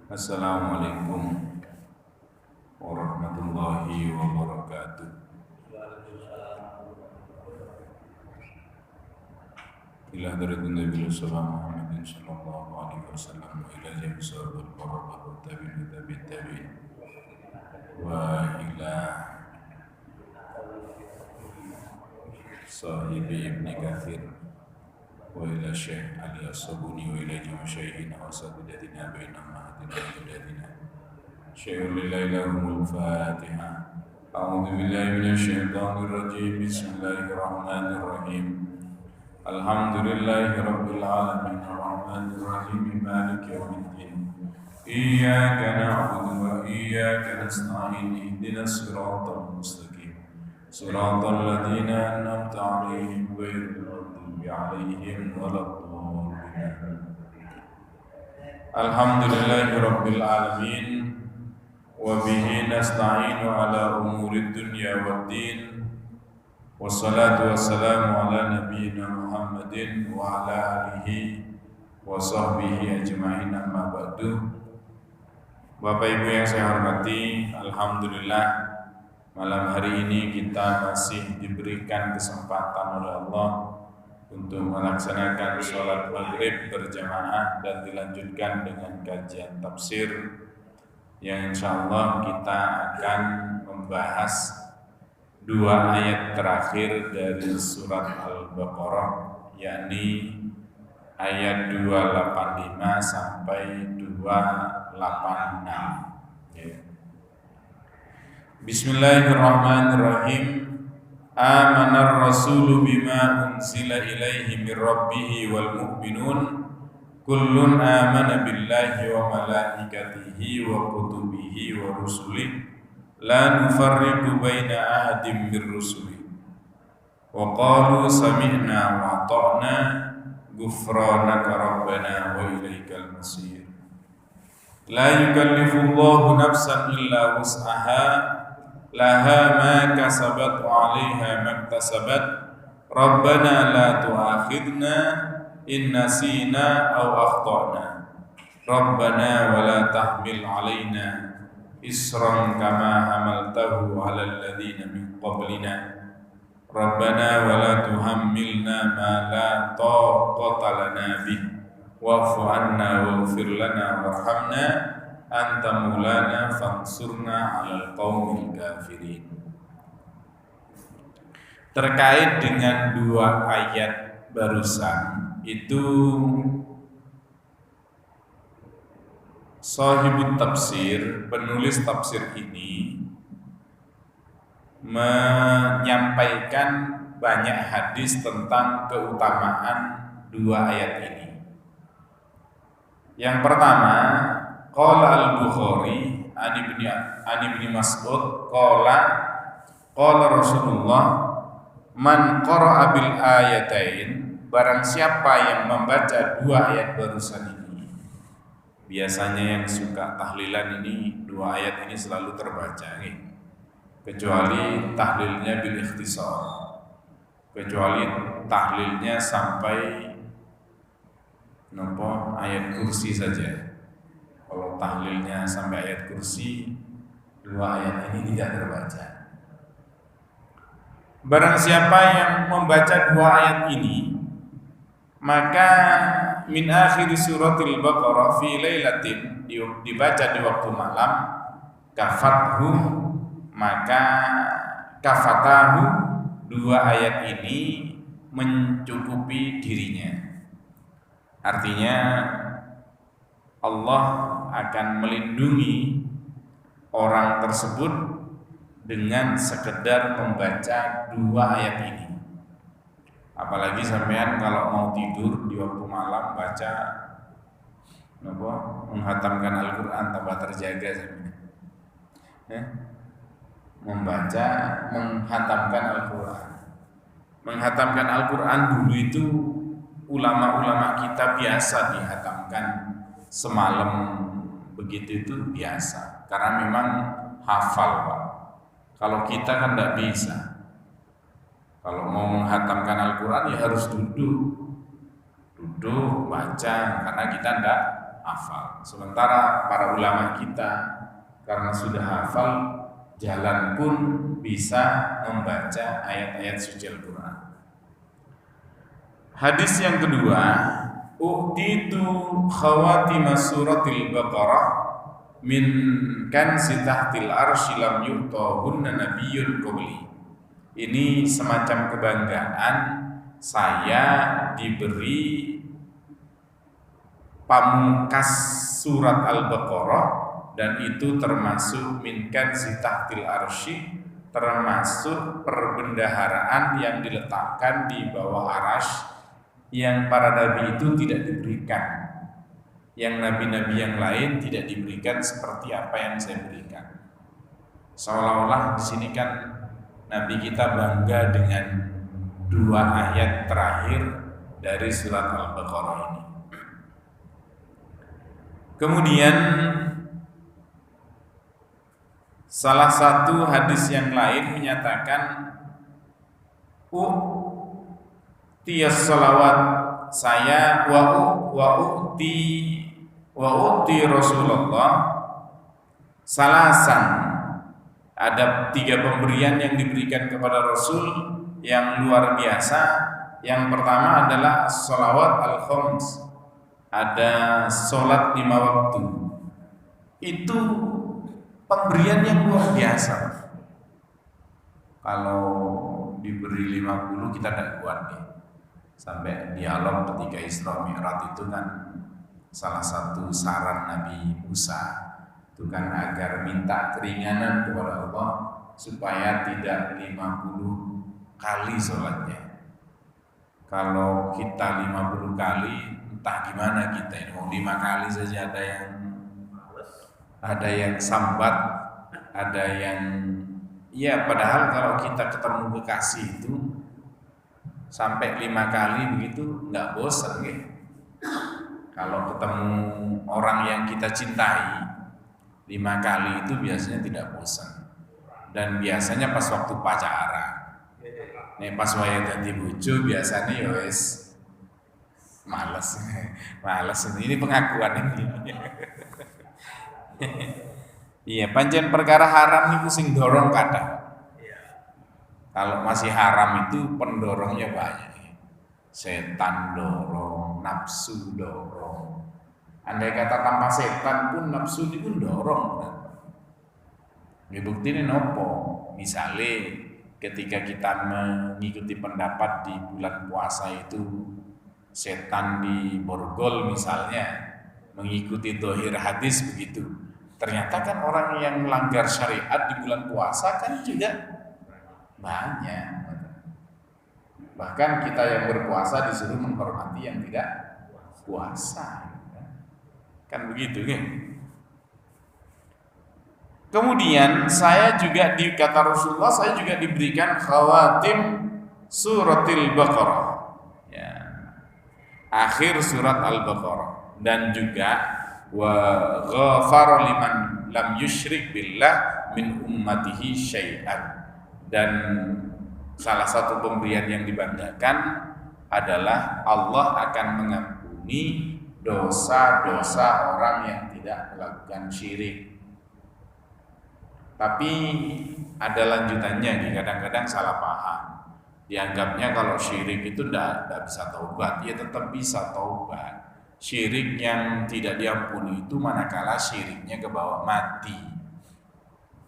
Assalamualaikum warahmatullahi wabarakatuh. Ila hadratin Nabi Muhammadin sallallahu alaihi wasallam wa ila jami'i sahabatul barakah wa tabi'in wa ila sahibi Ibn Kathir wa ila Syekh Ali As-Sabuni wa ila jami'i syaihina wa sabidatina baina mahadina wa judatina Syekh lillahi lahumul Fatiha. A'udzu billahi minasyaitonir rajim. Bismillahirrahmanirrahim. Alhamdulillahi rabbil alamin arrahmanir rahim maliki yaumiddin. Iyyaka na'budu wa iyyaka nasta'in ihdinas siratal mustaqim. Siratal ladzina an'amta 'alaihim ghairil maghdubi 'alaihim waladdallin. Alhamdulillahi rabbil alamin wa bihi nasta'inu ala umurid dunya waddin. Wassalatu wassalamu ala nabiyyina Muhammadin wa ala alihi wa sahbihi ajma'in, amma ba'du. Bapak Ibu yang saya hormati, alhamdulillah malam hari ini kita masih diberikan kesempatan oleh Allah untuk melaksanakan sholat maghrib berjamaah dan dilanjutkan dengan kajian tafsir yang insyaallah kita akan membahas dua ayat terakhir dari surat Al-Baqarah, yakni ayat 285 sampai 286. Bismillahirrahmanirrahim. Amanar rasulu bima unzila ilaihi mir rabbih wal mu'minun kullun amana billahi wa malaikatihi wa kutubihi wa rusulihi la nufarriqu baina ahadin mir rusuli wa qalu sami'na wa ata'na ghufranaka rabbana wa ilaikal masir. La yukallifullahu nafsan illa wus'aha laha ma kasabat wa 'alaiha maktasabat rabbana la tu'akhidna in nasina aw akhtana rabbana wa la tahmil 'alaina isran kama hamaltahu 'alal ladzina min qablina rabbana wa la tuhammilna ma la taqata lana bih wa'fu 'anna waghfir lana warhamna anta maulana fansurna 'alal qaumil kafirin. Terkait dengan dua ayat barusan itu, Shahibut tafsir, penulis tafsir ini menyampaikan banyak hadis tentang keutamaan dua ayat ini. Yang pertama, qala al-Bukhari an ibni Mas'ud qala Rasulullah man qara'a bil ayatain, barang siapa yang membaca dua ayat barusan ini. Biasanya yang suka tahlilan ini dua ayat ini selalu terbaca nih. Kecuali tahlilnya bil ikhtisar. Kecuali tahlilnya sampai ayat kursi saja. Kalau tahlilnya sampai ayat kursi, dua ayat ini tidak terbaca. Barang siapa yang membaca dua ayat ini, maka min akhir suratil Baqarah fi lailatin, dibaca di waktu malam, kafathu, maka kafatahu, dua ayat ini mencukupi dirinya. Artinya Allah akan melindungi orang tersebut dengan sekedar membaca dua ayat ini. Apalagi sampean kalau mau tidur di waktu malam baca menghatamkan Al-Qur'an, tambah terjaga sampean. Membaca, menghatamkan Al-Qur'an. Menghatamkan Al-Qur'an dulu itu ulama-ulama kita biasa dihatamkan semalam, begitu itu biasa. Karena memang hafal, Pak. Kalau kita kan tidak bisa. Kalau mau menghatamkan Al-Quran ya harus duduk baca, karena kita tidak hafal. Sementara para ulama kita karena sudah hafal, jalan pun bisa membaca ayat-ayat suci Al-Quran. Hadis yang kedua, u'titu khawatima suratil Baqarah min kanzi tahtil arsy lam yu'tahunna nabiyyun qabli. Ini semacam kebanggaan, saya diberi pamungkas surat Al-Baqarah, dan itu termasuk min kanzi tahtil arsy, termasuk perbendaharaan yang diletakkan di bawah arasy yang para nabi itu tidak diberikan, yang nabi-nabi yang lain tidak diberikan seperti apa yang saya berikan. Seolah-olah di sini kan nabi kita bangga dengan 2 ayat terakhir dari surat Al-Baqarah ini. Kemudian salah satu hadis yang lain menyatakan tiyas salawat, saya wa uti Rasulullah salasan, ada 3 pemberian yang diberikan kepada Rasul yang luar biasa. Yang pertama adalah sholawat al-khams, ada sholat 5 waktu. Itu pemberian yang luar biasa. Kalau diberi 50 kita tidak kuat nih. Sampai dialog ketika Isra Mi'raj itu kan salah satu saran Nabi Musa itu kan agar minta keringanan kepada Allah supaya tidak 50 kali sholatnya. Kalau kita 50 kali entah gimana kita ini, mau 5 kali saja ada yang sambat, ada yang ya, padahal kalau kita ketemu kekasih itu sampai 5 kali begitu nggak bosan gitu. Kalau ketemu orang yang kita cintai 5 kali itu biasanya tidak bosan. Dan biasanya pas waktu pacaran. Nih pas waya dadi bojo biasanya ya wis males. Ini pengakuan ini. Iya, pancen perkara haram niku sing dorong kathah. Kalau masih haram itu pendorongnya banyak. Setan dorong, nafsu dorong. Andai kata tanpa setan pun nafsu itu pun dorong. Ngebuktinya nopo? Misalnya ketika kita mengikuti pendapat di bulan puasa itu setan di borgol misalnya, mengikuti dohir hadis begitu. Ternyata kan orang yang melanggar syariat di bulan puasa kan juga banyak. Bahkan kita yang berpuasa disuruh menghormati yang tidak puasa. Kan begitu kan? Kemudian saya juga kata Rasulullah, saya juga diberikan khawatim suratil Baqarah. Ya. Akhir surat Al-Baqarah, dan juga wa ghafara liman lam yusyrik billah min ummatihi syai'an. Dan salah satu pemberian yang dibanggakan adalah Allah akan mengampuni dosa-dosa orang yang tidak melakukan syirik. Tapi ada lanjutannya, kadang-kadang salah paham. Dianggapnya kalau syirik itu tidak bisa taubat. Ya tetap bisa taubat. Syirik yang tidak diampuni itu manakala syiriknya kebawa mati.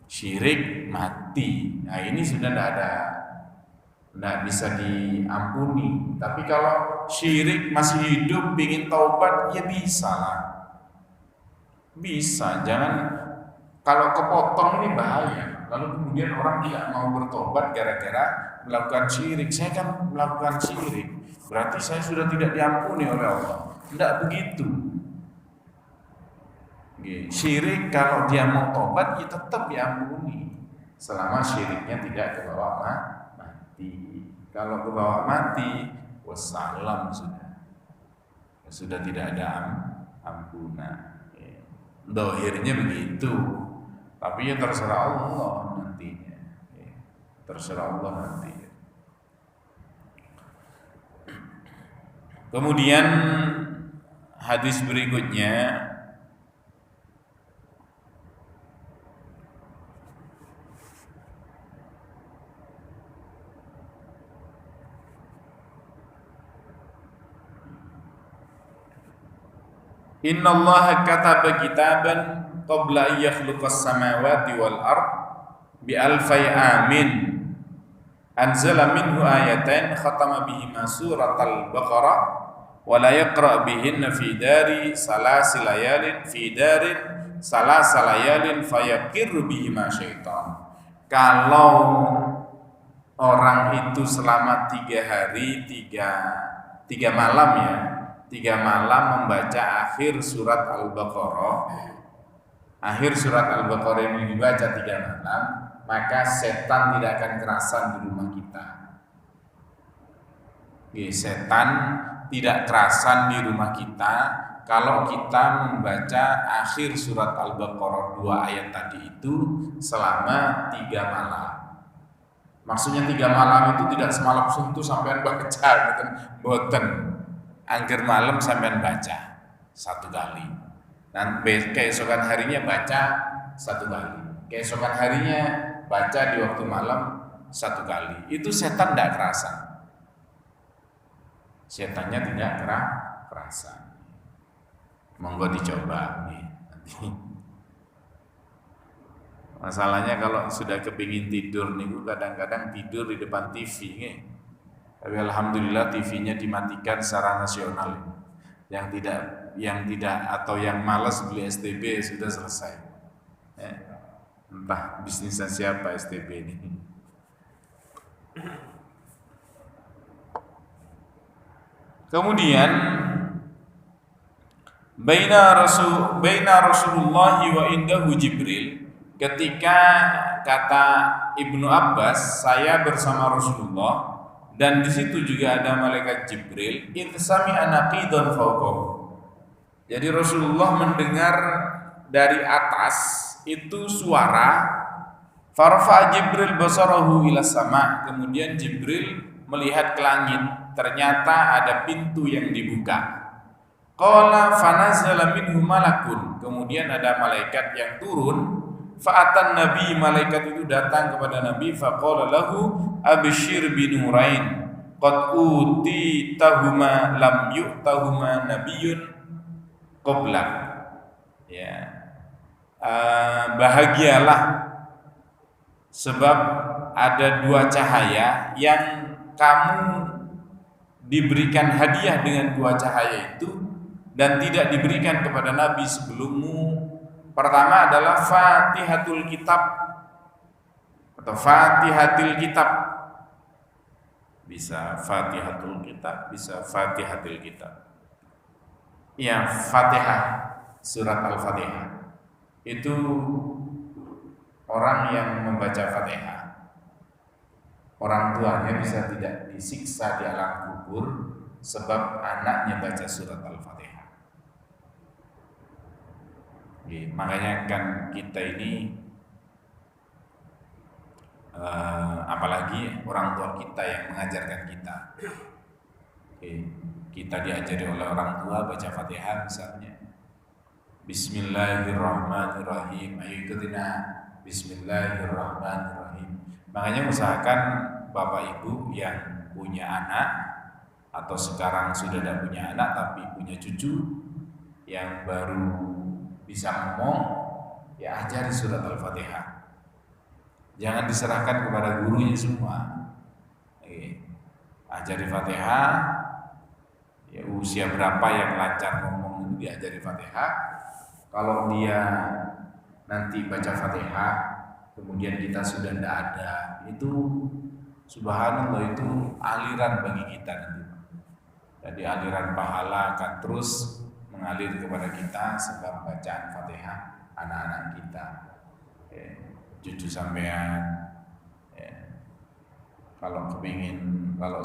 Syirik mati, nah ini sudah tidak bisa diampuni. Tapi kalau syirik masih hidup, ingin taubat, ya bisa lah, bisa. Jangan kalau kepotong ini bahaya. Lalu kemudian orang tidak mau bertobat gara-gara melakukan syirik. Saya kan melakukan syirik, berarti saya sudah tidak diampuni oleh Allah. Tidak begitu. Syirik kalau dia mau tobat ya tetap diampuni selama syiriknya tidak kebawa mati. Kalau kebawa mati, wassalam sudah tidak ada ampunan. Dohirnya begitu, tapi ya terserah Allah nantinya. Terserah Allah nanti. Kemudian hadis berikutnya Innallaha kataba kitaban qabla an yakhluqas samawati wal ard bi alfai amin anzala minhu ayatain khatama bihima suratal baqarah wa la yaqra bihinna fi dari salasilayalin fi darin salasalayalin fayaqirru bihima syaitan. Kalau orang itu selama 3 hari 3 malam ya, 3 malam membaca akhir surat Al-Baqarah. Akhir surat Al-Baqarah ini dibaca 3 malam, maka setan tidak akan kerasan di rumah kita. Setan tidak kerasan di rumah kita kalau kita membaca akhir surat Al-Baqarah 2 ayat tadi itu selama 3 malam. Maksudnya 3 malam itu tidak semalam suntuk sampean baca gitu, boten. Angger malam sampean baca 1 kali. Dan keesokan harinya baca 1 kali. Keesokan harinya baca di waktu malam 1 kali. Itu setan tidak kerasa. Setannya tidak kerasa. Monggo dicoba nih nanti. Masalahnya kalau sudah kepingin tidur nih, kadang-kadang tidur di depan TV nih. Tapi alhamdulillah TV-nya dimatikan secara nasional. Yang tidak atau yang malas beli STB sudah selesai. Entah bisnisnya siapa STB ini. Kemudian baina Rasulullah wa indahu Jibril. Ketika kata Ibnu Abbas, saya bersama Rasulullah dan di situ juga ada malaikat Jibril. Itsami anaqidan fawqahu. Jadi Rasulullah mendengar dari atas itu suara. Farfa Jibril basarahu ila sama. Kemudian Jibril melihat ke langit. Ternyata ada pintu yang dibuka. Qala fanazala minhu malakun. Kemudian ada malaikat yang turun. Fa'atan Nabi, malaikat itu datang kepada Nabi, faqala lahu abshir binurain qad utitahuma lam yu'tahuma nabiyyun qablak. Ya. Bahagialah sebab ada 2 cahaya yang kamu diberikan hadiah dengan 2 cahaya itu dan tidak diberikan kepada Nabi sebelummu. Pertama adalah Fatihatul Kitab atau Fatihatil Kitab. Bisa Fatihatul Kitab, bisa Fatihatil Kitab. Ya, Fatihah, surat Al-Fatihah. Itu orang yang membaca Fatihah, orang tuanya bisa tidak disiksa di alam kubur sebab anaknya baca surat Al-Fatihah. Makanya kan kita ini apalagi orang tua kita yang mengajarkan kita. Kita diajari oleh orang tua baca Fatihah misalnya. Bismillahirrahmanirrahim. Ayo ikutin Bismillahirrahmanirrahim. Makanya usahakan Bapak Ibu yang punya anak atau sekarang sudah tidak punya anak tapi punya cucu yang baru bisa ngomong, ya ajari surat Al-Fatihah. Jangan diserahkan kepada gurunya semua. Ajari Fatihah. Ya, usia berapa yang lancar ngomong itu diajari Fatihah. Kalau dia nanti baca Fatihah, kemudian kita sudah tidak ada, itu subhanallah itu aliran bagi kita nanti. Jadi aliran pahala akan terus mengalir kepada kita sebab bacaan Fatihah anak-anak kita, cucu sampean. Kalau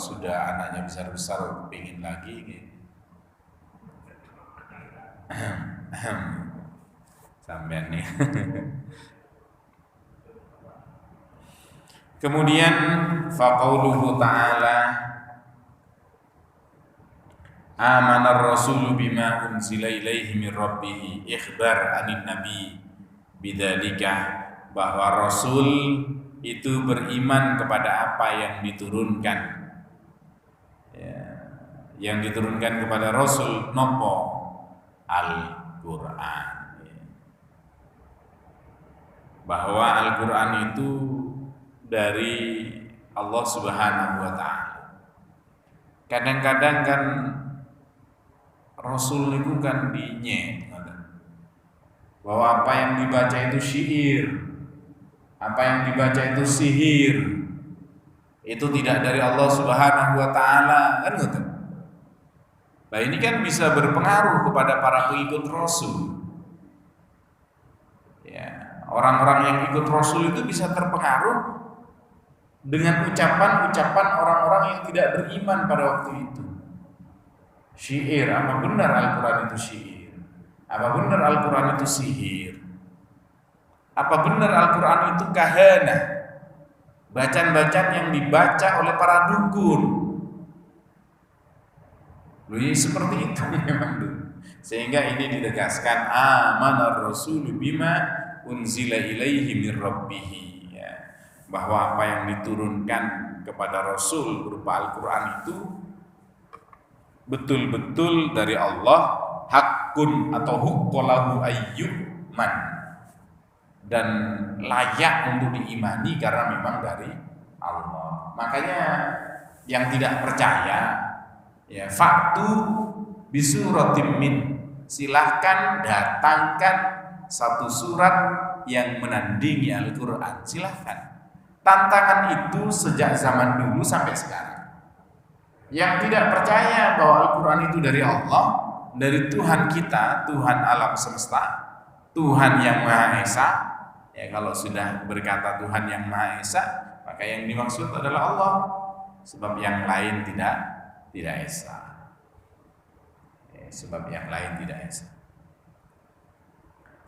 sudah anaknya besar kepingin lagi, sampean nih. Kemudian faqauluhu ta'ala amanar rasulu bima unzila ilaihi min rabbih ikhbar anin nabi bidzalika, bahwa rasul itu beriman kepada apa yang diturunkan, ya, yang diturunkan kepada rasul nopo Al-Quran. Bahwa Al-Quran itu dari Allah Subhanahu wa Ta'ala. Kadang-kadang kan Rasul itu kan dinyet, bahwa apa yang dibaca itu syair, apa yang dibaca itu sihir, itu tidak dari Allah Subhanahu wa Ta'ala, kan gitu. Nah ini kan bisa berpengaruh kepada para pengikut Rasul. Ya, orang-orang yang ikut Rasul itu bisa terpengaruh dengan ucapan-ucapan orang-orang yang tidak beriman pada waktu itu. Syair, apa benar Al-Quran itu syair? Apa benar Al-Quran itu sihir? Apa benar Al-Quran itu kahana? Bacaan-bacaan yang dibaca oleh para dukun. Seperti itu memang dulu. Sehingga ini ditegaskan amanar rasulu bima unzila ilaihi mir rabbih. Bahwa apa yang diturunkan kepada Rasul berupa Al-Quran itu betul-betul dari Allah, hakun atau huqqalahu ayyuman, dan layak untuk diimani karena memang dari Allah. Makanya yang tidak percaya, ya faktu bisuratim min, silahkan datangkan satu surat yang menandingi Al-Quran, silahkan. Tantangan itu sejak zaman dulu sampai sekarang. Yang tidak percaya bahwa Al-Quran itu dari Allah, dari Tuhan kita, Tuhan alam semesta, Tuhan yang Maha Esa. Ya, kalau sudah berkata Tuhan yang Maha Esa, maka yang dimaksud adalah Allah, sebab yang lain tidak esa. Ya, sebab yang lain tidak esa.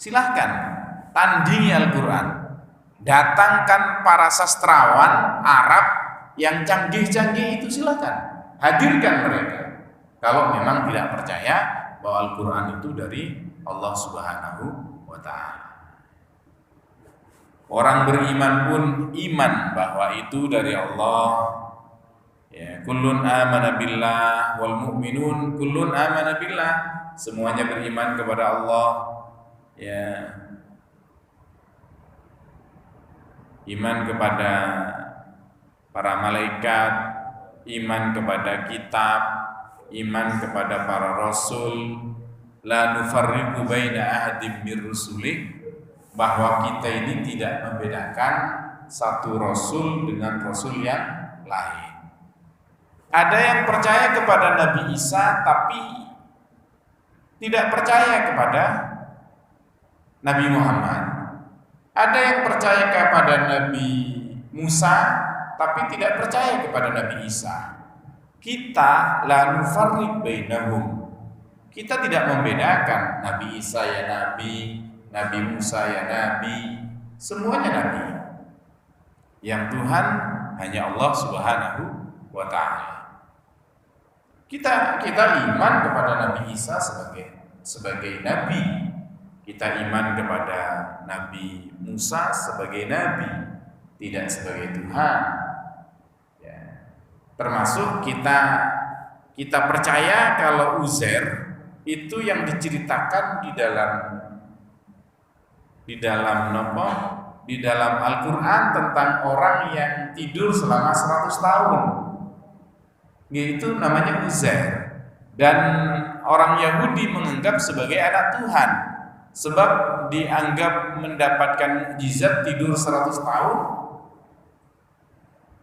Silahkan tandingi Al-Quran. Datangkan para sastrawan Arab yang canggih-canggih itu, silakan hadirkan mereka. Kalau memang tidak percaya bahwa Al-Quran itu dari Allah Subhanahu wa Ta'ala. Orang beriman pun iman bahwa itu dari Allah. Ya, kullun amana billah wal mu'minun kullun amana billah. Semuanya beriman kepada Allah. Ya, iman kepada para malaikat, iman kepada kitab, iman kepada para rasul, la nufarriqu baina ahadim mir rusulih, bahwa kita ini tidak membedakan satu rasul dengan rasul yang lain. Ada yang percaya kepada Nabi Isa tapi tidak percaya kepada Nabi Muhammad. Ada yang percaya kepada Nabi Musa tapi tidak percaya kepada Nabi Isa. Kita la nufarriq bainahum. Kita tidak membedakan Nabi Isa ya Nabi, Nabi Musa ya Nabi, semuanya Nabi. Yang Tuhan hanya Allah Subhanahu wa Ta'ala. Kita iman kepada Nabi Isa sebagai Nabi. Kita iman kepada Nabi Musa sebagai Nabi, tidak sebagai Tuhan. Ya. Termasuk kita percaya kalau Uzair itu yang diceritakan di dalam Al-Quran tentang orang yang tidur selama 100 tahun. Itu namanya Uzair. Dan orang Yahudi menganggap sebagai anak Tuhan, sebab dianggap mendapatkan mukjizat tidur 100 tahun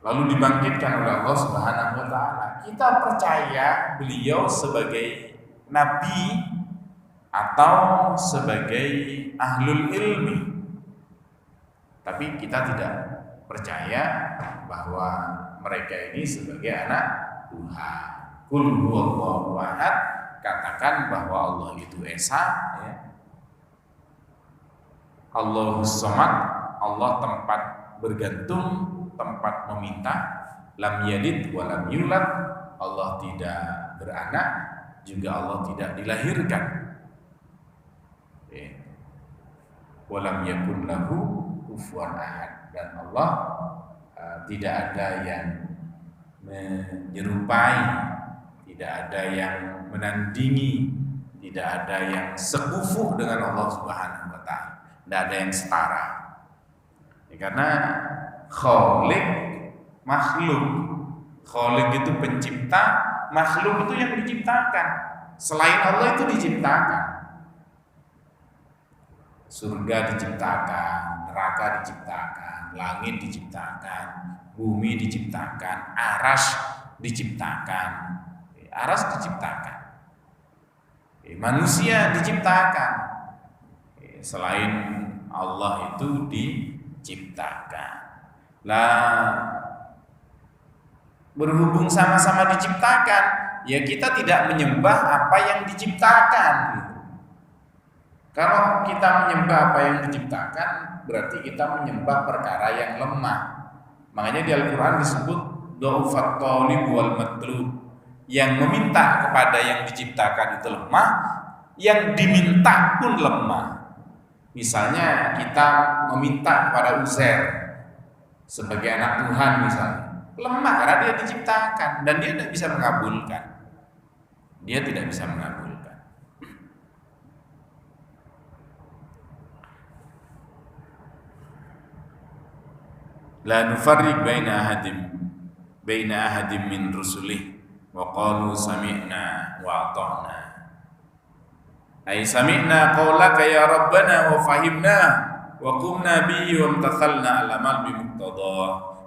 lalu dibangkitkan oleh Allah Subhanahu wa Ta'ala. Kita percaya beliau sebagai nabi atau sebagai ahlul ilmi, tapi kita tidak percaya bahwa mereka ini sebagai anak Tuhan. Qul huwallahu ahad, katakan bahwa Allah itu esa, ya. Allahus samad, Allah tempat bergantung, tempat meminta. Lam yalid wa lam yulad, Allah tidak beranak, juga Allah tidak dilahirkan. Wa lam yakun lahu kufuwan ahad, dan Allah tidak ada yang menyerupai, tidak ada yang menandingi, Tidak ada yang sekufu dengan Allah Subhanahu wa taala. Tidak ada yang setara. Karena Khalik makhluk. Khalik itu pencipta, makhluk itu yang diciptakan. Selain Allah itu diciptakan. Surga diciptakan, neraka diciptakan, langit diciptakan, bumi diciptakan, aras diciptakan. Aras diciptakan. Manusia diciptakan. Selain Allah itu diciptakan. Lah, berhubung sama-sama diciptakan, ya kita tidak menyembah apa yang diciptakan. Kalau kita menyembah apa yang diciptakan, berarti kita menyembah perkara yang lemah. Makanya di Al-Quran disebut dha'ufat talib wal matlub. Yang meminta kepada yang diciptakan itu lemah, yang diminta pun lemah. Misalnya kita meminta kepada Uzair sebagai anak Tuhan misalnya, lemah karena dia diciptakan dan dia tidak bisa mengabulkan. Dia tidak bisa mengabulkan. La nufarriq baina ahadim min rusulih wa qalu sami'na wa ata'na. Ay sami'na qawlaka ya rabbana wa fahimna wa qumna bihi wa imtathalna alamal bimuqtadah.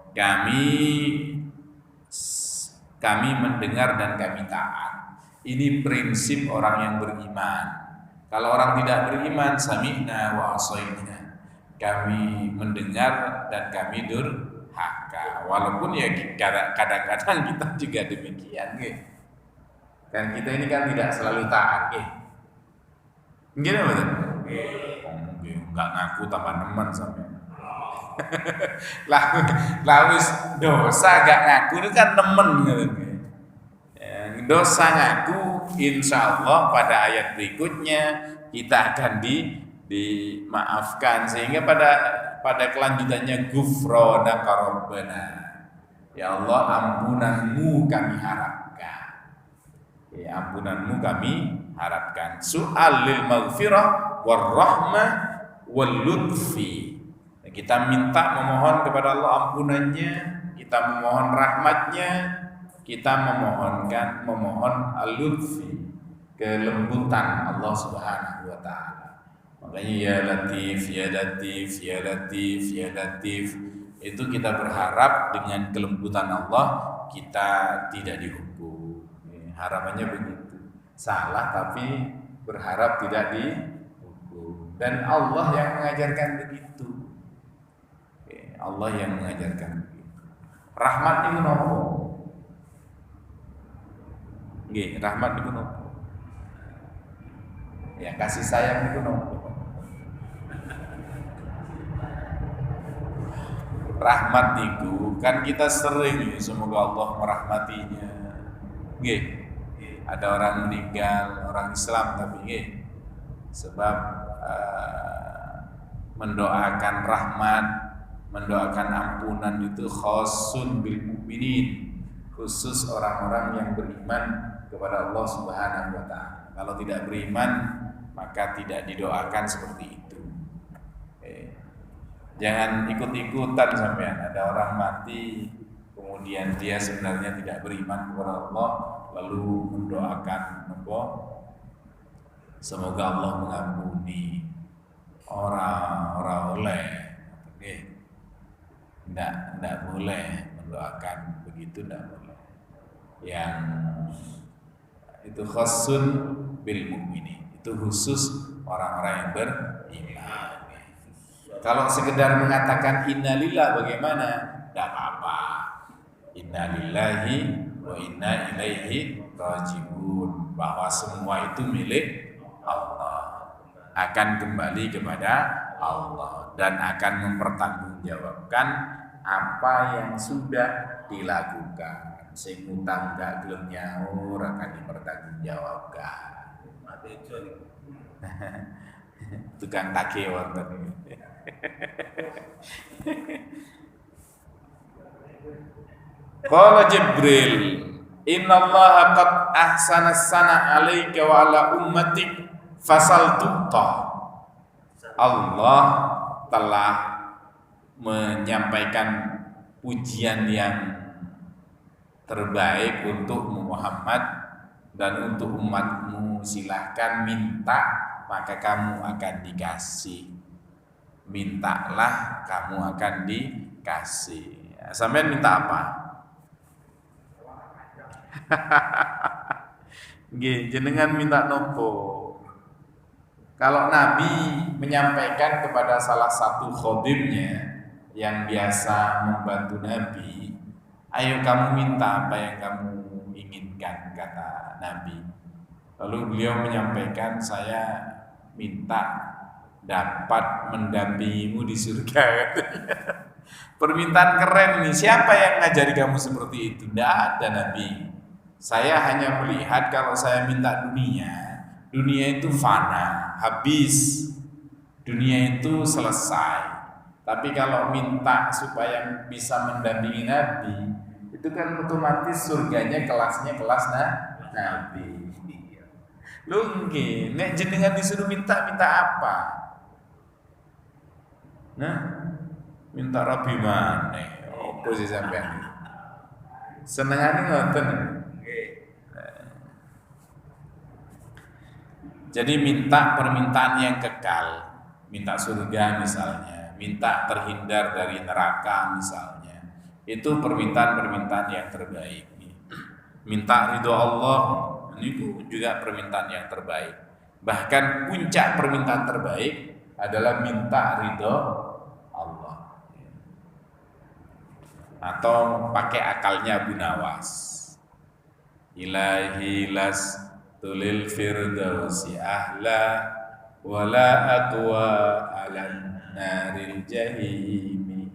Kami mendengar dan kami taat. Ini prinsip orang yang beriman. Kalau orang tidak beriman, sami'na wa asaina. Kami mendengar dan kami durhaka. Walaupun ya kadang-kadang kita juga demikian, kan kita ini kan tidak selalu taat, gini betul? Enggak ngaku tambah nemen sampai. Lawis dosa gak ngaku itu kan nemen, dosa ngaku, insya Allah pada ayat berikutnya kita akan dimaafkan, sehingga pada kelanjutannya ghufranaka rabbana, ya Allah ampunanmu kami harapkan, ya ampunanmu kami harapkan. Su'al lil maghfirah war rahmah wal lutfi. Kita minta memohon kepada Allah ampunannya, kita memohon rahmatnya, kita memohon al-lutfi, kelembutan Allah Subhanahu wa taala. Makanya ya Latif, ya Latif, ya Latif, ya Latif, itu kita berharap dengan kelembutan Allah kita tidak dihukum. Harapannya begitu. Salah tapi berharap tidak dihukum. Dan Allah yang mengajarkan begitu. Allah yang mengajarkan begitu. Rahmat niku nopo? Nggih, rahmat niku nopo? Ya kasih sayang niku nopo? Rahmat niku kan kita sering ya, semoga Allah merahmatinya. Nggih. Ada orang meninggal, orang Islam tapi nggih. Sebab mendoakan rahmat, mendoakan ampunan itu khasun bil mukminin, khusus orang-orang yang beriman kepada Allah Subhanahu wa taala. Kalau tidak beriman maka tidak didoakan seperti itu. Jangan ikut-ikutan sampean. Ada orang mati kemudian dia sebenarnya tidak beriman kepada Allah lalu mendoakan apa? Semoga Allah mengampuni. Orang oleh. Tidak boleh mendoakan begitu, tidak boleh. Yang itu khasun bil mukminin, itu khusus orang-orang yang beriman. Kalau sekedar mengatakan innalillah bagaimana? Tidak apa-apa. Innalillahi wa inna ilaihi rajiun, bahwa semua itu milik Allah, akan kembali kepada Allah dan akan mempertanggungjawabkan apa yang sudah dilakukan. Sing utang gak gelem nyaur akan dipertanggungjawabkan. Tukang take wonten. Qala Jibril, Innallaha qad ahsana sana 'alaika wa 'ala ummatik fasal tu'ta. Allah telah menyampaikan pujian yang terbaik untuk Muhammad dan untuk umatmu. Silahkan minta, maka kamu akan dikasih. Mintalah, kamu akan dikasih. Sampean minta apa? Nggih, jenengan minta nopo? Kalau Nabi menyampaikan kepada salah satu khodimnya yang biasa membantu Nabi, ayo kamu minta apa yang kamu inginkan, kata Nabi. Lalu beliau menyampaikan, saya minta dapat mendampingimu di surga. Permintaan keren nih. Siapa yang ngajari kamu seperti itu? Tidak ada Nabi. Saya hanya melihat kalau saya minta dunia itu fana, habis. Dunia itu selesai. Tapi kalau minta supaya bisa mendampingi Nabi, itu kan otomatis surganya kelasnya kelas Nabi. Lu nggih, nek jenengan disuruh minta apa? Nah, minta Rabi maneh. Opo sih sampean? Senengane ngoten. Jadi minta permintaan yang kekal, minta surga misalnya, minta terhindar dari neraka misalnya. Itu permintaan-permintaan yang terbaik. Minta ridho Allah, itu juga permintaan yang terbaik. Bahkan puncak permintaan terbaik adalah minta ridho Allah. Atau pakai akalnya Abu Nawas, ilahi las tulil firdausi ahla wala aqwa alan naril jahimi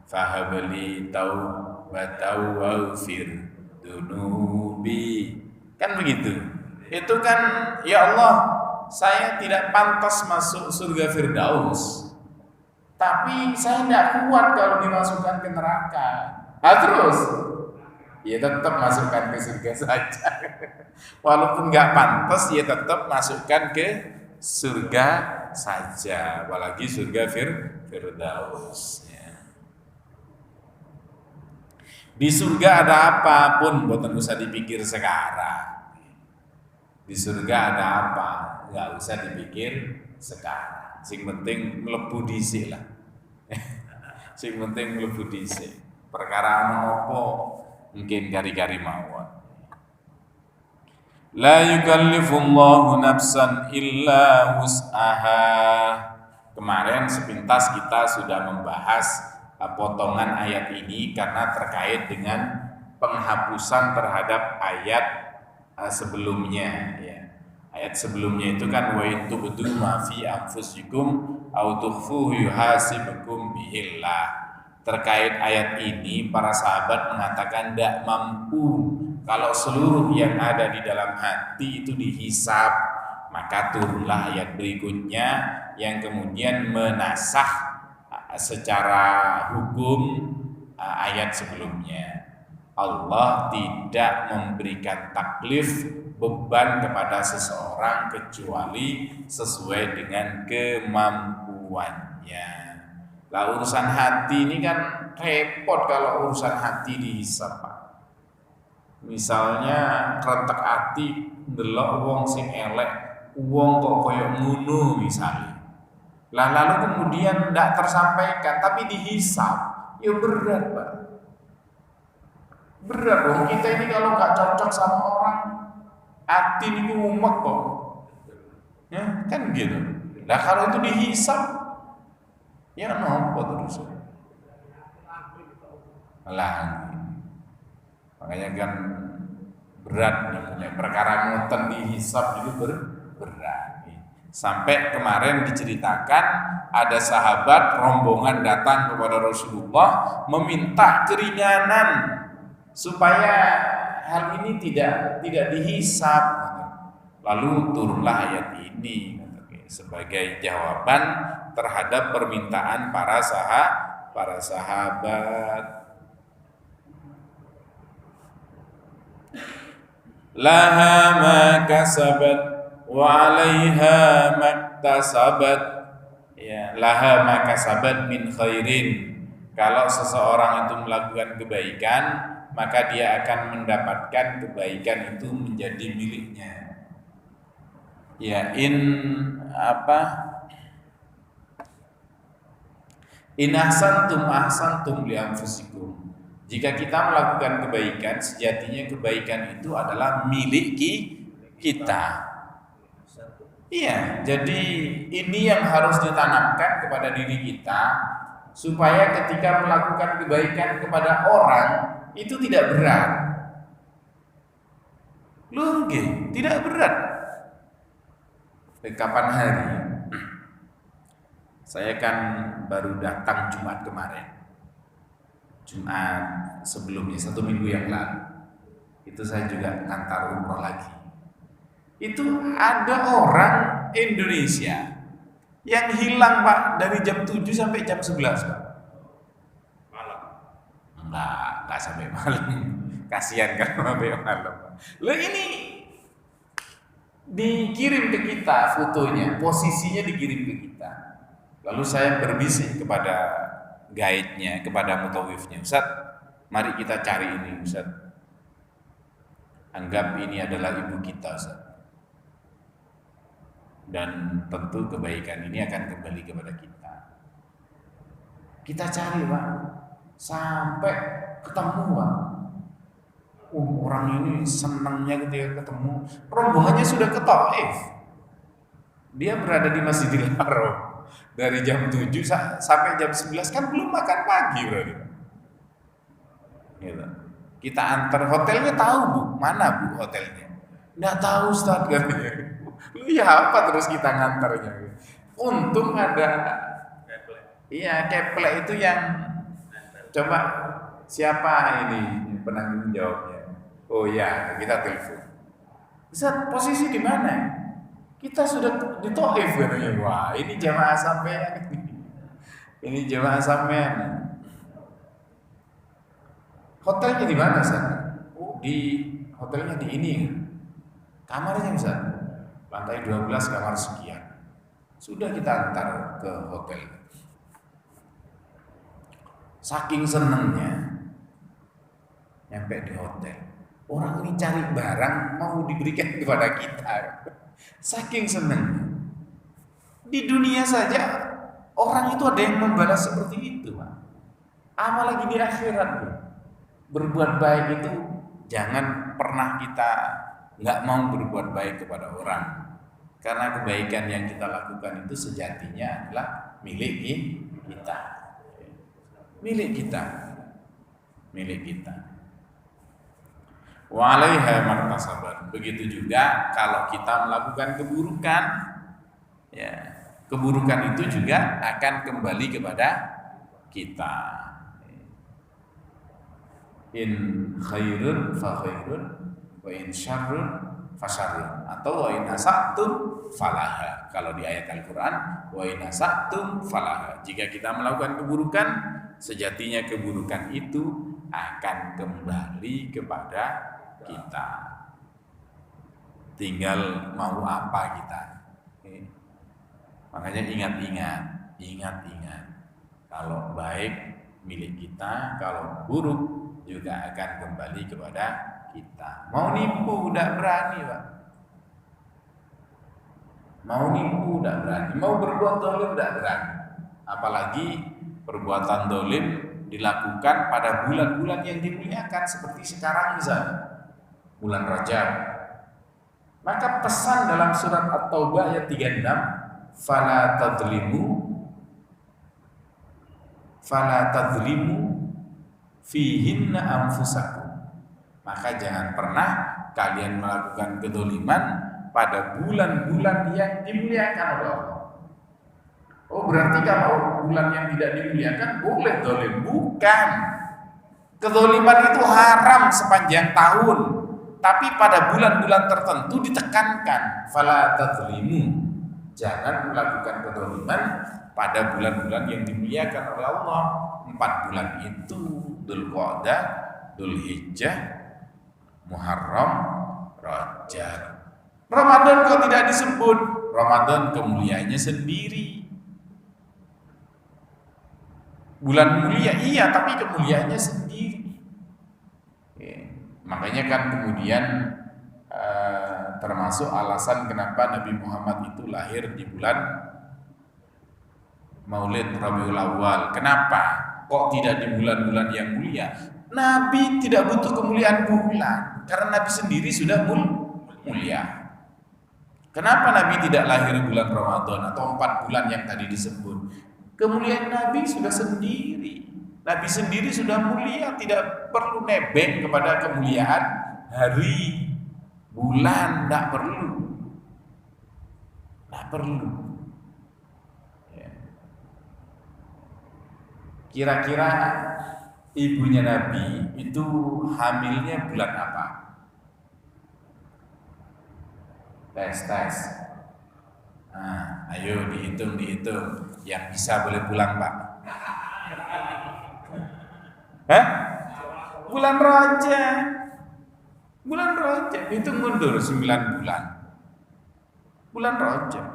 fahabli taubatan waghfir dunubi. Kan begitu. Itu kan, ya Allah, saya tidak pantas masuk surga Firdaus, tapi saya tidak kuat kalau dimasukkan ke neraka. Terus ya tetap masukkan ke surga saja. Walaupun nggak pantas, ya tetap masukkan ke surga saja. Apalagi surga Firdaus. Ya. Di surga ada apapun, bukan usah dipikir sekarang. Di surga ada apa, nggak usah dipikir sekarang. Sing penting mlebu dhisik lah. Sing penting mlebu dhisik. Perkara apa mungkin kari-kari mawon. La yukallifullahu nafsan illa wus'aha. Kemarin sepintas kita sudah membahas potongan ayat ini karena terkait dengan penghapusan terhadap ayat sebelumnya ya. Ayat sebelumnya itu kan wa in tubdu ma fi anfusikum aw tukhfuhu yuhasibukum bihillah. Terkait ayat ini para sahabat mengatakan tidak mampu kalau seluruh yang ada di dalam hati itu dihisab, maka turunlah ayat berikutnya yang kemudian menasakh secara hukum ayat sebelumnya. Allah tidak memberikan taklif beban kepada seseorang kecuali sesuai dengan kemampuannya. Lah urusan hati ini kan repot kalau urusan hati dihisab, Pak. Misalnya krentek hati ndelok wong sing elek, wong kok koyo ngono misalnya. Lah lalu kemudian tidak tersampaikan tapi dihisab, ya berat, Pak. Berat dong, kita ini kalau nggak cocok sama orang, hati ini umek kok, ya kan gitu. Nah kalau itu dihisab, ya nopo terus. Lah, makanya kan berat nih, perkara ngoten dihisab itu berat. Sampai kemarin diceritakan ada sahabat rombongan datang kepada Rasulullah meminta keringanan supaya hal ini tidak dihisab. Lalu turunlah ayat ini sebagai jawaban terhadap permintaan para sahabat. laha ma kasabat wa 'alaiha maktasabat. Ya, laha ma kasabat min khairin. Kalau seseorang itu melakukan kebaikan, maka dia akan mendapatkan kebaikan itu menjadi miliknya. Ya, in ahsantum li anfusikum. Jika kita melakukan kebaikan, sejatinya kebaikan itu adalah milik kita. Iya, jadi ini yang harus ditanamkan kepada diri kita supaya ketika melakukan kebaikan kepada orang itu tidak berat. Nggih, tidak berat. Kapan hari? Saya kan baru datang Jumat kemarin. Jumat sebelumnya, 1 minggu yang lalu. Itu saya juga ngantar umroh lagi. Itu ada orang Indonesia yang hilang, Pak, dari jam 7 sampai jam 11, Pak. Malam. Enggak sampai malam. Kasihan kalau sampai malam. Loh, ini dikirim ke kita fotonya, posisinya dikirim ke kita. Lalu saya berbisik kepada guide-nya, kepada mutawifnya, Ustaz, mari kita cari ini, Ustaz. Anggap ini adalah ibu kita, Ustaz. Dan tentu kebaikan ini akan kembali kepada kita. Kita cari, Pak, sampai ketemu, Pak. Orang ini senangnya ketika ketemu. Rombongannya sudah ke Taif. Dia berada di Masjidil Haram dari jam 7 sampai jam 11, kan belum makan pagi, berarti. Gitu. Kita antar, hotelnya tahu, Bu, mana Bu hotelnya? Nggak tahu, Ustaz, katanya. Lu ya apa terus kita ngantarnya? Untung ada, iya, keplek itu yang, coba siapa ini penanggung jawabnya? Oh ya, kita telepon. Ustaz, posisi di mana? Kita sudah di Taif, katanya. Wah, ini jamaah sampean. Ini jamaah sampean. Hotelnya di mana, Ustaz? Oh, di hotelnya di ini. Kamarnya, Ustaz, lantai 12, kamar sekian. Sudah kita antar ke hotel. Saking senangnya nyampe di hotel, orang ini cari barang mau diberikan kepada kita. Saking senangnya. Di dunia saja orang itu ada yang membalas seperti itu, Pak. Apalagi di akhirat, Pak. Berbuat baik itu jangan pernah kita nggak mau berbuat baik kepada orang, karena kebaikan yang kita lakukan itu sejatinya adalah milik kita, milik kita. Wa 'alaiha maktasabat. Begitu juga kalau kita melakukan keburukan, ya, keburukan itu juga akan kembali kepada kita. In khairun fa khairun wa in syarrun fa syarrun, atau wa in asa'tum falaha. Kalau di ayat Al-Qur'an, wa in asa'tum falaha. Jika kita melakukan keburukan, sejatinya keburukan itu akan kembali kepada kita. Tinggal mau apa kita. Makanya ingat. Kalau baik milik kita, kalau buruk juga akan kembali kepada kita. Mau nipu udah berani, Pak. Mau nipu udah berani, mau berbuat dolim udah berani. Apalagi perbuatan dolim dilakukan pada bulan-bulan yang dimuliakan seperti sekarang, misalnya bulan Rajab. Maka pesan dalam surat At-Taubah ayat 36, fala tadlimu fihinna anfusakum. Maka jangan pernah kalian melakukan kedoliman pada bulan-bulan yang dimuliakan oleh Allah. Oh, berarti kalau bulan yang tidak dimuliakan boleh dolim? Bukan. Kedoliman itu haram sepanjang tahun, tapi pada bulan-bulan tertentu ditekankan, fala tadlimu. Jangan melakukan kedoliman pada bulan-bulan yang dimuliakan oleh Allah. 4 bulan itu Dzulqa'dah, Dzulhijjah, Muharram, Rajab. Ramadan kok tidak disebut? Ramadan kemuliaannya sendiri. Bulan mulia iya, tapi kemuliaannya sendiri. Makanya kan kemudian termasuk alasan kenapa Nabi Muhammad itu lahir di bulan Maulid Rabiul Awal. Kenapa? Kok tidak di bulan-bulan yang mulia? Nabi tidak butuh kemuliaan bulan, karena Nabi sendiri sudah mulia. Kenapa Nabi tidak lahir bulan Ramadan atau 4 bulan yang tadi disebut? Kemuliaan Nabi sudah sendiri. Nabi sendiri sudah mulia, tidak perlu nebeng kepada kemuliaan hari, bulan, tidak perlu. Tidak perlu. Ya. Kira-kira ibunya Nabi itu hamilnya bulan apa? Tes. Nah, ayo dihitung. Yang bisa boleh pulang, Pak. Hah? Bulan Rajab. Itu mundur 9 bulan. Bulan Rajab.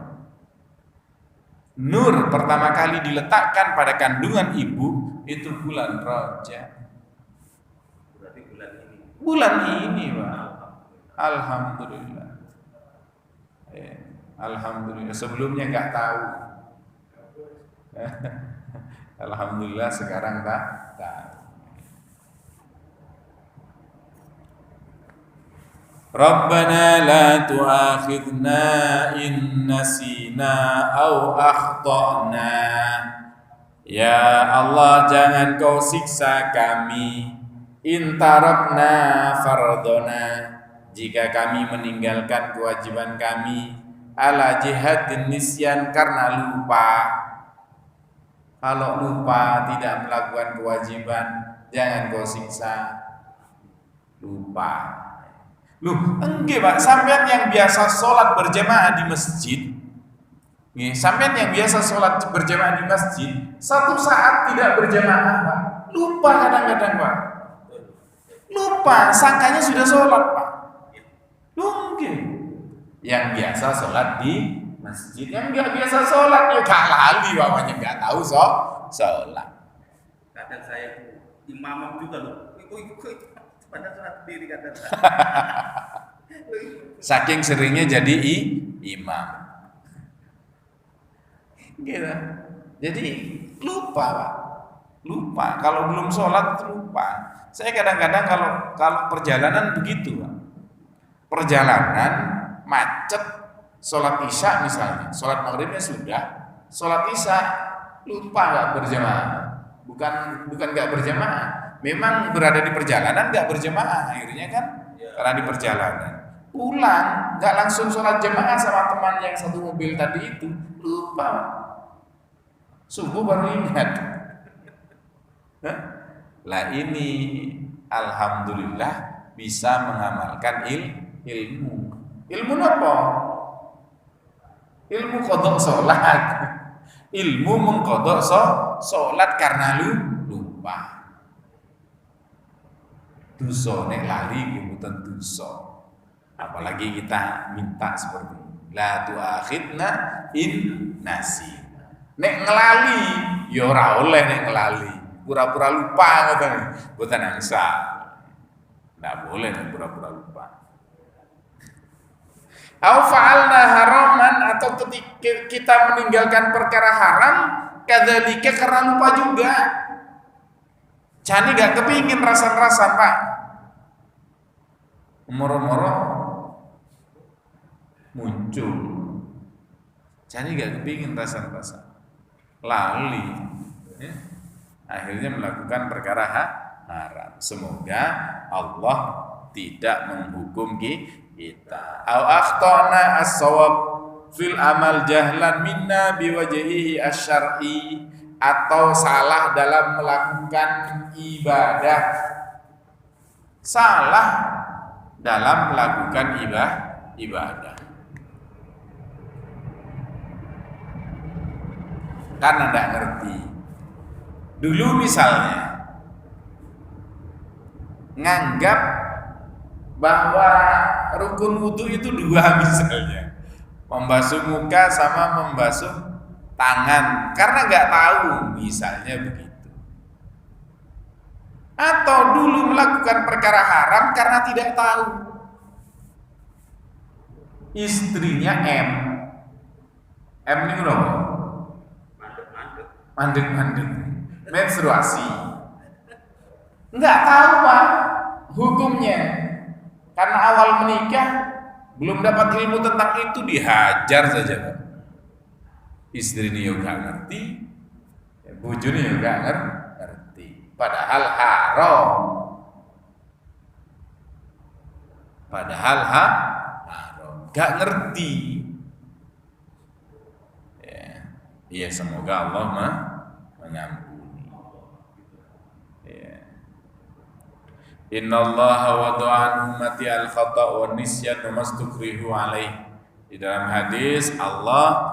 Nur pertama kali diletakkan pada kandungan ibu itu bulan Rajab. Berarti bulan ini, Pak. Alhamdulillah. Alhamdulillah. Sebelumnya nggak tahu. Alhamdulillah sekarang tak tahu. Rabbana la tu'akhidna in nasina aw akhtana. Ya Allah, jangan kau siksa kami in tarakna fardona, jika kami meninggalkan kewajiban kami, ala jihadin nisyan, karena lupa. Kalau lupa tidak melakukan kewajiban, jangan kau siksa. Lupa. Loh, enggak Pak, sampean yang biasa sholat berjamaah di masjid, sampean yang biasa sholat berjamaah di masjid, satu saat tidak berjamaah, Pak. Lupa kadang-kadang, Pak. Lupa, sangkanya sudah sholat, Pak. Mungkin yang biasa sholat di masjid, yang nggak biasa sholat ya gak lali, wawanya nggak tahu sholat. Kadang saya imam juga loh, pada sholat diri kadang. Saking seringnya jadi imam. Gitu. Jadi lupa, Pak. Lupa. Kalau belum sholat lupa. Saya kadang-kadang kalau perjalanan begitu, Pak. Perjalanan macet, sholat isya misalnya, sholat maghribnya sudah, sholat isya lupa nggak berjamaah, bukan nggak berjamaah, memang berada di perjalanan nggak berjamaah akhirnya kan, karena di perjalanan pulang nggak langsung sholat jamaah sama teman yang satu mobil tadi itu, lupa, subuh baru ingat. Lah ini alhamdulillah bisa mengamalkan ilmu apa? Ilmu qadha salat. Ilmu mengqadha salat karena lupa. Dosa nek lali mboten dosa. Apalagi kita minta seperti ini. La tu'akhidna in nasi. Nek ngelali ya ora oleh nek ngelali. Pura-pura lupa ngoten. Mboten angsa. Nggak boleh nek pura-pura lupa. Au fa'alna haraman, atau ketika kita meninggalkan perkara haram, kadzalika karena lupa juga. Jani gak kepingin rasa-rasa, Pak. Moro-moro muncul. Jani gak kepingin rasa-rasa. Lali. Ya. Akhirnya melakukan perkara haram. Semoga Allah tidak menghukum kita. Au akhtana as-shawab fil amal jahlan minna biwajhihi asy-syar'i, atau salah dalam melakukan ibadah. Salah dalam melakukan ibadah. Karena tidak ngerti. Dulu misalnya nganggap bahwa rukun wudhu itu dua misalnya, membasuh muka sama membasuh tangan, karena nggak tahu misalnya begitu, atau dulu melakukan perkara haram karena tidak tahu. Istrinya M ini berapa? Mandek menstruasi, nggak tahu Pak hukumnya, karena awal menikah belum dapat ilmu tentang itu, dihajar saja Pak. Istrinya juga ngerti, bujurnya juga ngerti, padahal haram, gak ngerti. Ya, semoga Allah mengampuni. Ya. Innallaha wada'a an ummati al-khata' wa nisyan wa mastukrihu alaih. Di dalam hadis Allah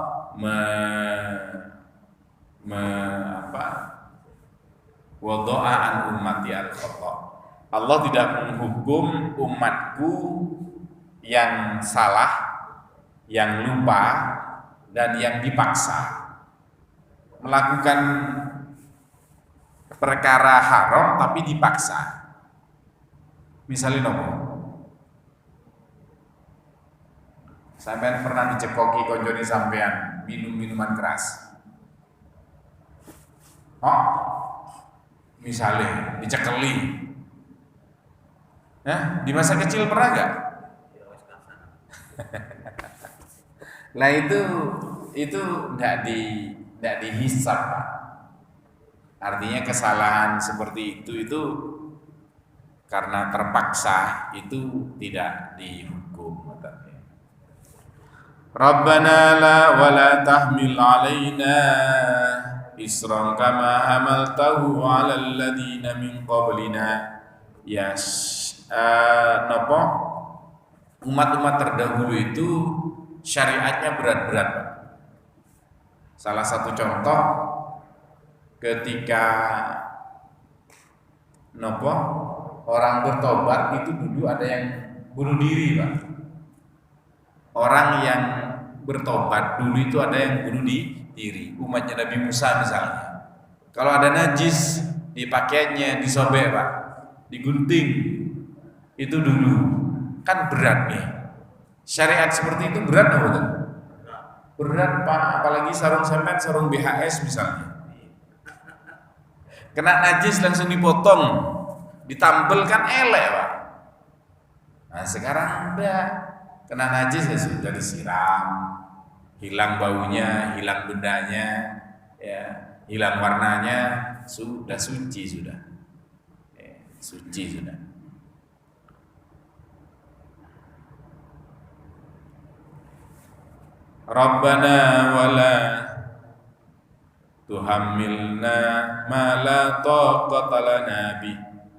wada'a an ummati al-khata'. Allah tidak menghukum umatku yang salah, yang lupa, dan yang dipaksa melakukan perkara haram tapi dipaksa. Misalnya nopo, sampean pernah dicekoki konjoni sampean minum minuman keras, misalnya dicekeli, di masa kecil pernah nggak? Nah itu nggak dihisab, Pak. Artinya kesalahan seperti itu karena terpaksa itu tidak dihukum. Rabbana la wa la tahmil alaina isran kama hamaltahu 'alal ladina min qablina. Ya napa umat-umat terdahulu itu syariatnya berat-berat, Pak. Salah satu contoh ketika orang bertobat itu dulu ada yang bunuh diri, Pak. Orang yang bertobat dulu itu ada yang bunuh diri. Umatnya Nabi Musa misalnya, kalau ada najis di pakaiannya disobek, Pak, digunting, itu dulu kan berat nih. Syariat seperti itu berat apa betul? Berat, Pak, apalagi sarung semen, sarung BHS misalnya. Kena najis langsung dipotong, ditambel kan elek, Pak. Nah sekarang udah kena najis ya sudah disiram, hilang baunya, hilang bendanya, ya, hilang warnanya, sudah suci sudah, suci sudah. Rabbana wala tuhammilna ma la taqata lana bi.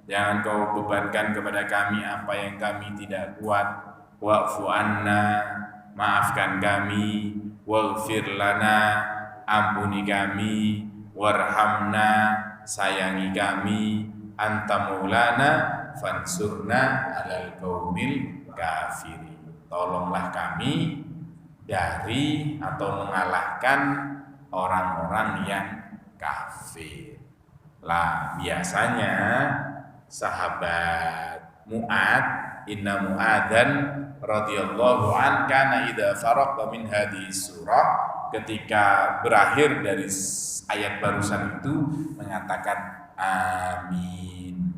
Jangan kau bebankan kepada kami apa yang kami tidak kuat. Wa'fu anna, maafkan kami. Waghfir lana, ampuni kami. Warhamna, sayangi kami. Anta maulana fansurna alal qaumil kafirin. Tolonglah kami dari atau mengalahkan orang-orang yang kafir. Lah biasanya sahabat Mu'ad, inna Mu'adan radhiyallahu an kana idza faraqa min hadhihi surah, ketika berakhir dari ayat barusan itu mengatakan amin.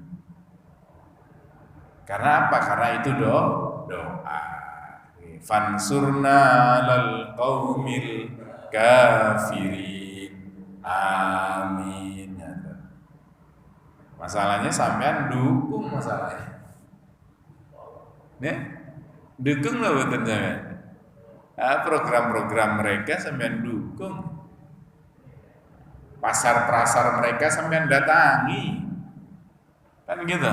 Karena apa? Karena itu doa. Fansurna lal qaumil kafirin. Amin. Masalahnya sampean dukung masalahnya. Ya? Dukung lah betul sampean. Program-program mereka sampean dukung. Pasar-pasar mereka sampean datangi. Kan gitu.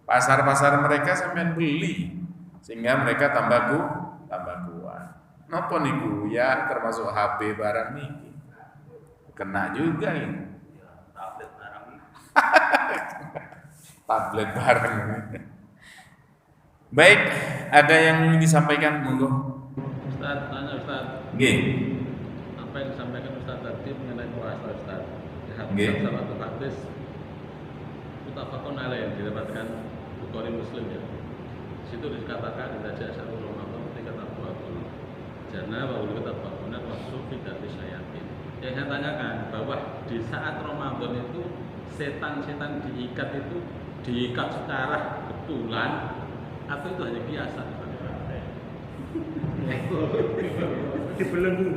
Pasar-pasar mereka sampean beli. Sehingga mereka tambah kuat. Napa niku ya termasuk HP barang niki. Kena juga ini. Tablet barang. Baik, ada yang ingin disampaikan, monggo. Ustaz, tanya Ustaz, Nggih. apa yang disampaikan Ustaz tadi mengenai puasa Ustaz? Nggih. Salah satu hadis mutafaqun alaih didapatkan Bukhari Muslim ya. Di situ dikatakan tidak ada satu Ramadan ketika tabuakun jana bahwa kita tabuakun wasufi dari syayatin. Yang saya tanyakan bahwa di saat Ramadan itu setan-setan diikat secara betulan atau itu hanya biasa? Dibelenggu.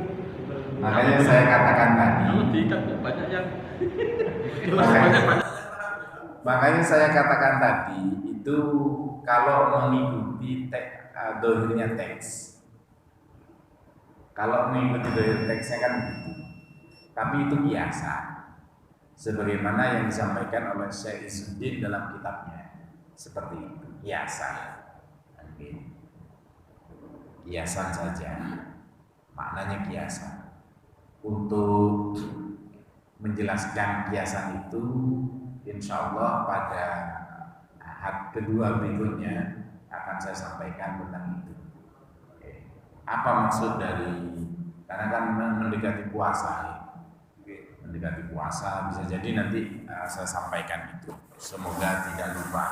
Makanya saya katakan tadi. Kalau diikat tuh banyak yang Makanya saya katakan tadi itu kalau mengikuti dohirnya teks. Kalau mengikuti dohir teksnya kan begitu. Tapi itu biasa. Sebagaimana yang disampaikan oleh Syekh Izzuddin dalam kitabnya. Seperti itu. Biasa. Kiasan saja, maknanya kiasan. Untuk menjelaskan kiasan itu, insya Allah pada kedua berikutnya akan saya sampaikan tentang itu. Apa maksud dari, karena kan mendekati puasa, mendekati puasa bisa jadi nanti saya sampaikan itu. Semoga tidak lupa.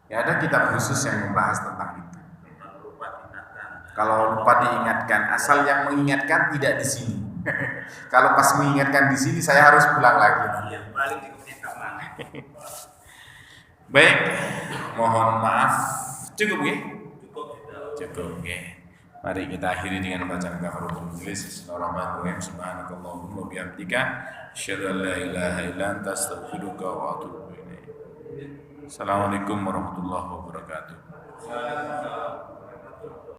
Ya ada kitab khusus yang membahas tentang itu. Kalau lupa diingatkan, asal yang mengingatkan tidak di sini. Kalau pas mengingatkan di sini, saya harus pulang lagi. Iya, balik di kamar. Baik, mohon maaf. Cukup ya? Cukup. Cukup ya. Mari kita akhiri dengan bacaan kafaratul majlis. Bismillahirrahmanirrahim. Subhanakallahumma wa bihamdika asyhadu an la ilaha illa anta astaghfiruka wa atubu ilaik. Assalamualaikum warahmatullahi wabarakatuh.